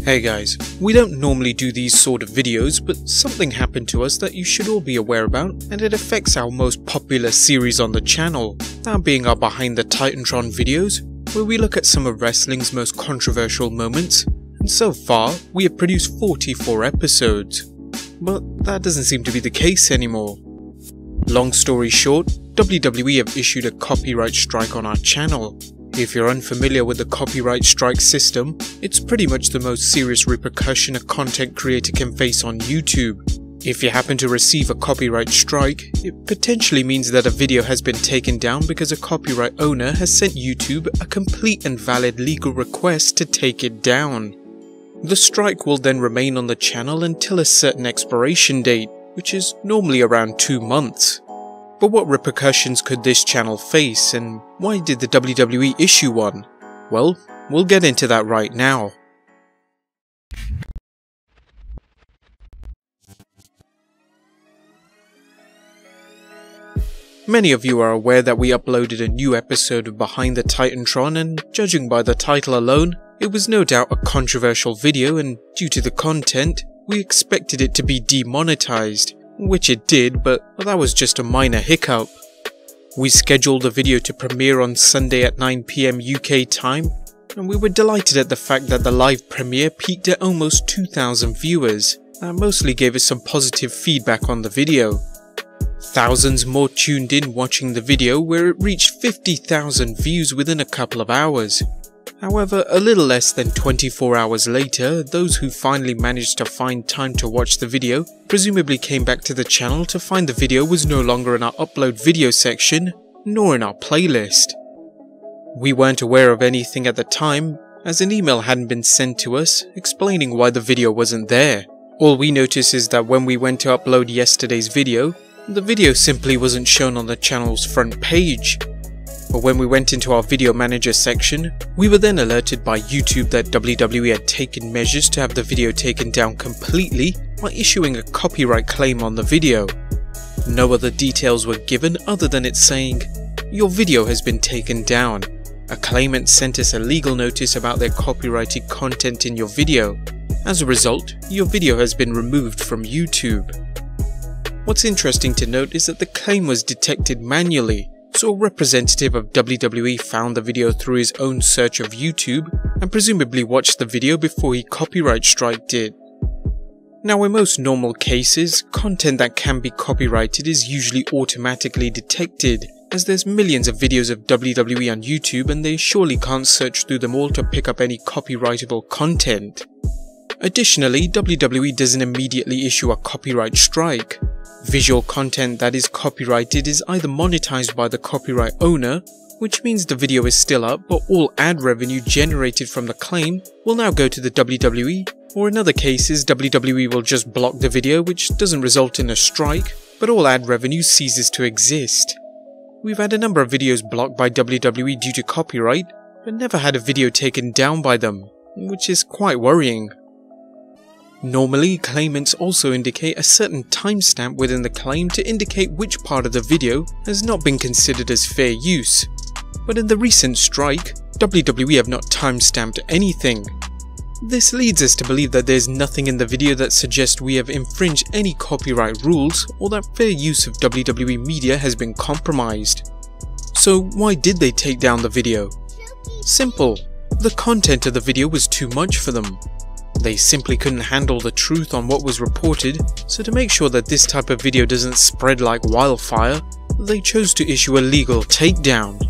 Hey guys, we don't normally do these sort of videos, but something happened to us that you should all be aware about, and it affects our most popular series on the channel, that being our Behind the Titantron videos, where we look at some of wrestling's most controversial moments, and so far we have produced 44 episodes. But that doesn't seem to be the case anymore. Long story short, WWE have issued a copyright strike on our channel. If you're unfamiliar with the copyright strike system, it's pretty much the most serious repercussion a content creator can face on YouTube. If you happen to receive a copyright strike, it potentially means that a video has been taken down because a copyright owner has sent YouTube a complete and valid legal request to take it down. The strike will then remain on the channel until a certain expiration date, which is normally around 2 months. But what repercussions could this channel face, and why did the WWE issue one? Well, we'll get into that right now. Many of you are aware that we uploaded a new episode of Behind the Titantron, and judging by the title alone, it was no doubt a controversial video, and due to the content, we expected it to be demonetized. Which it did, but that was just a minor hiccup. We scheduled the video to premiere on Sunday at 9 PM UK time, and we were delighted at the fact that the live premiere peaked at almost 2,000 viewers. That mostly gave us some positive feedback on the video. Thousands more tuned in watching the video, where it reached 50,000 views within a couple of hours. However, a little less than 24 hours later, those who finally managed to find time to watch the video presumably came back to the channel to find the video was no longer in our upload video section, nor in our playlist. We weren't aware of anything at the time, as an email hadn't been sent to us explaining why the video wasn't there. All we noticed is that when we went to upload yesterday's video, the video simply wasn't shown on the channel's front page. But when we went into our video manager section, we were then alerted by YouTube that WWE had taken measures to have the video taken down completely by issuing a copyright claim on the video. No other details were given other than it saying, "Your video has been taken down. A claimant sent us a legal notice about their copyrighted content in your video. As a result, your video has been removed from YouTube." What's interesting to note is that the claim was detected manually. So a representative of WWE found the video through his own search of YouTube and presumably watched the video before he copyright striked it. Now, in most normal cases, content that can be copyrighted is usually automatically detected, as there's millions of videos of WWE on YouTube and they surely can't search through them all to pick up any copyrightable content. Additionally, WWE doesn't immediately issue a copyright strike. Visual content that is copyrighted is either monetized by the copyright owner, which means the video is still up but all ad revenue generated from the claim will now go to the WWE, or in other cases WWE will just block the video, which doesn't result in a strike, but all ad revenue ceases to exist. We've had a number of videos blocked by WWE due to copyright, but never had a video taken down by them, which is quite worrying. Normally, claimants also indicate a certain timestamp within the claim to indicate which part of the video has not been considered as fair use. But in the recent strike, WWE have not timestamped anything. This leads us to believe that there's nothing in the video that suggests we have infringed any copyright rules or that fair use of WWE media has been compromised. So why did they take down the video? Simple. The content of the video was too much for them. They simply couldn't handle the truth on what was reported, so to make sure that this type of video doesn't spread like wildfire, they chose to issue a legal takedown.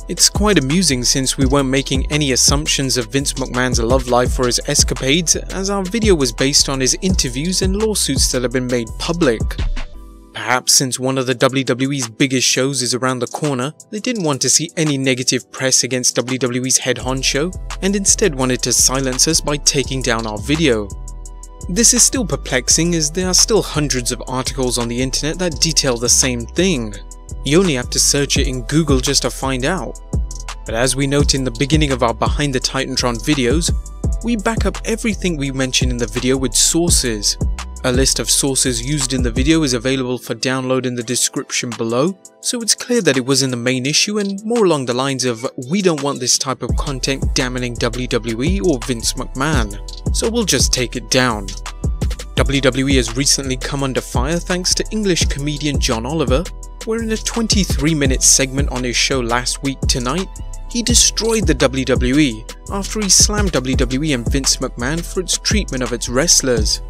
It's quite amusing since we weren't making any assumptions of Vince McMahon's love life or his escapades, as our video was based on his interviews and lawsuits that have been made public. Perhaps since one of the WWE's biggest shows is around the corner, they didn't want to see any negative press against WWE's head honcho, and instead wanted to silence us by taking down our video. This is still perplexing, as there are still hundreds of articles on the internet that detail the same thing. You only have to search it in Google just to find out. But as we note in the beginning of our Behind the Titantron videos, we back up everything we mention in the video with sources. A list of sources used in the video is available for download in the description below, so it's clear that it wasn't the main issue and more along the lines of we don't want this type of content damaging WWE or Vince McMahon, so we'll just take it down. WWE has recently come under fire thanks to English comedian John Oliver, where in a 23-minute segment on his show last week tonight, he destroyed the WWE after he slammed WWE and Vince McMahon for its treatment of its wrestlers.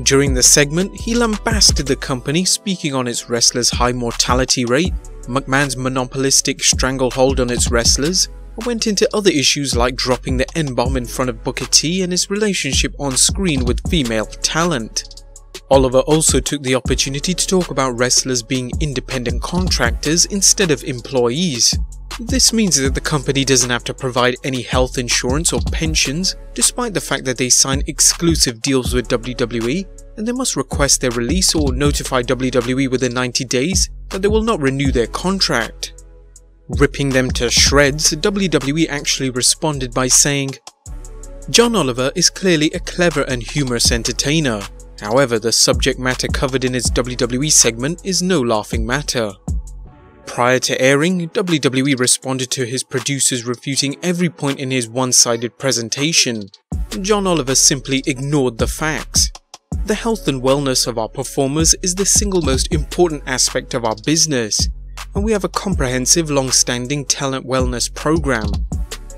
During the segment, he lambasted the company, speaking on its wrestlers' high mortality rate, McMahon's monopolistic stranglehold on its wrestlers, and went into other issues like dropping the N-bomb in front of Booker T and his relationship on screen with female talent. Oliver also took the opportunity to talk about wrestlers being independent contractors instead of employees. This means that the company doesn't have to provide any health insurance or pensions, despite the fact that they sign exclusive deals with WWE, and they must request their release or notify WWE within 90 days that they will not renew their contract. Ripping them to shreds, WWE actually responded by saying, "John Oliver is clearly a clever and humorous entertainer. However, the subject matter covered in his WWE segment is no laughing matter." Prior to airing, WWE responded to his producers refuting every point in his one-sided presentation. John Oliver simply ignored the facts. The health and wellness of our performers is the single most important aspect of our business, and we have a comprehensive, long-standing talent wellness program.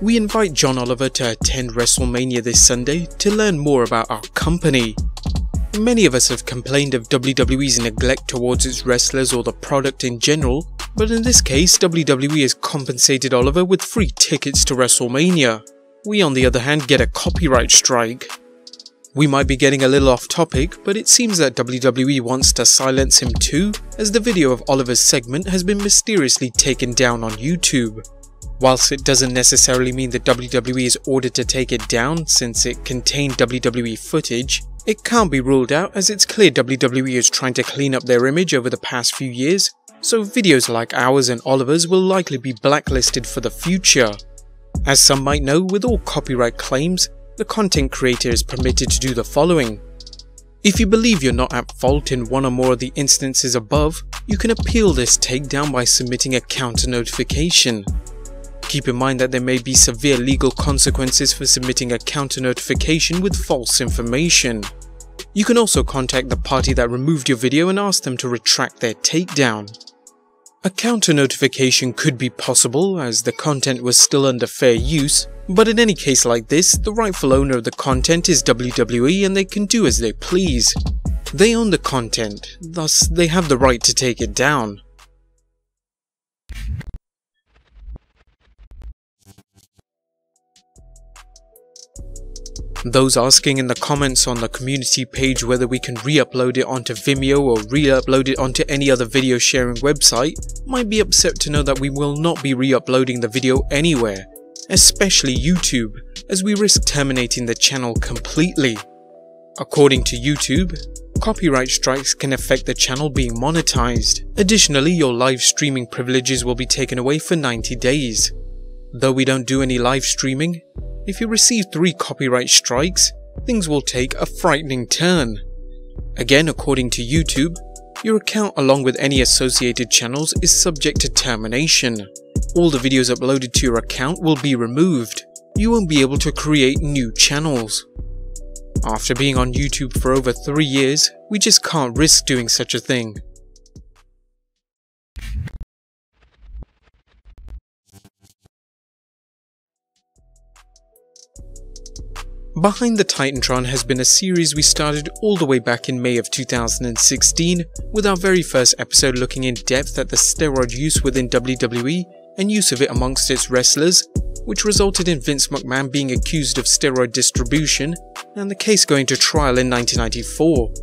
We invite John Oliver to attend WrestleMania this Sunday to learn more about our company. Many of us have complained of WWE's neglect towards its wrestlers or the product in general, but in this case, WWE has compensated Oliver with free tickets to WrestleMania. We on the other hand get a copyright strike. We might be getting a little off topic, but it seems that WWE wants to silence him too, as the video of Oliver's segment has been mysteriously taken down on YouTube. Whilst it doesn't necessarily mean that WWE is ordered to take it down since it contained WWE footage, it can't be ruled out as it's clear WWE is trying to clean up their image over the past few years, so videos like ours and Oliver's will likely be blacklisted for the future. As some might know, with all copyright claims, the content creator is permitted to do the following. If you believe you're not at fault in one or more of the instances above, you can appeal this takedown by submitting a counter notification. Keep in mind that there may be severe legal consequences for submitting a counter notification with false information. You can also contact the party that removed your video and ask them to retract their takedown. A counter notification could be possible as the content was still under fair use, but in any case like this, the rightful owner of the content is WWE and they can do as they please. They own the content, thus they have the right to take it down. Those asking in the comments on the community page whether we can re-upload it onto Vimeo or re-upload it onto any other video sharing website might be upset to know that we will not be re-uploading the video anywhere, especially YouTube, as we risk terminating the channel completely. According to YouTube, copyright strikes can affect the channel being monetized. Additionally, your live streaming privileges will be taken away for 90 days. Though we don't do any live streaming, if you receive 3 copyright strikes, things will take a frightening turn. Again, according to YouTube, your account along with any associated channels is subject to termination. All the videos uploaded to your account will be removed. You won't be able to create new channels. After being on YouTube for over 3 years, we just can't risk doing such a thing. Behind the Titantron has been a series we started all the way back in May of 2016, with our very first episode looking in depth at the steroid use within WWE and use of it amongst its wrestlers, which resulted in Vince McMahon being accused of steroid distribution and the case going to trial in 1994.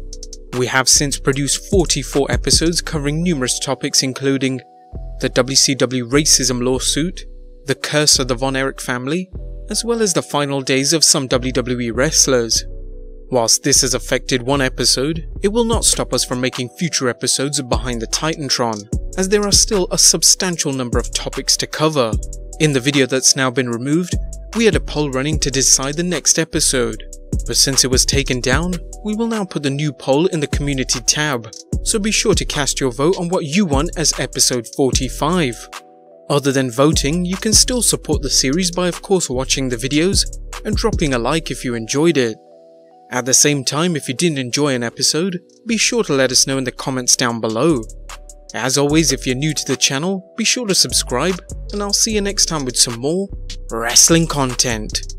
We have since produced 44 episodes covering numerous topics including the WCW racism lawsuit, the curse of the Von Erich family, as well as the final days of some WWE wrestlers. Whilst this has affected one episode, it will not stop us from making future episodes of Behind the Titantron, as there are still a substantial number of topics to cover. In the video that's now been removed, we had a poll running to decide the next episode. but since it was taken down, we will now put the new poll in the community tab, so be sure to cast your vote on what you want as episode 45. Other than voting, you can still support the series by of course watching the videos and dropping a like if you enjoyed it. At the same time, if you didn't enjoy an episode, be sure to let us know in the comments down below. As always, if you're new to the channel, be sure to subscribe, and I'll see you next time with some more wrestling content.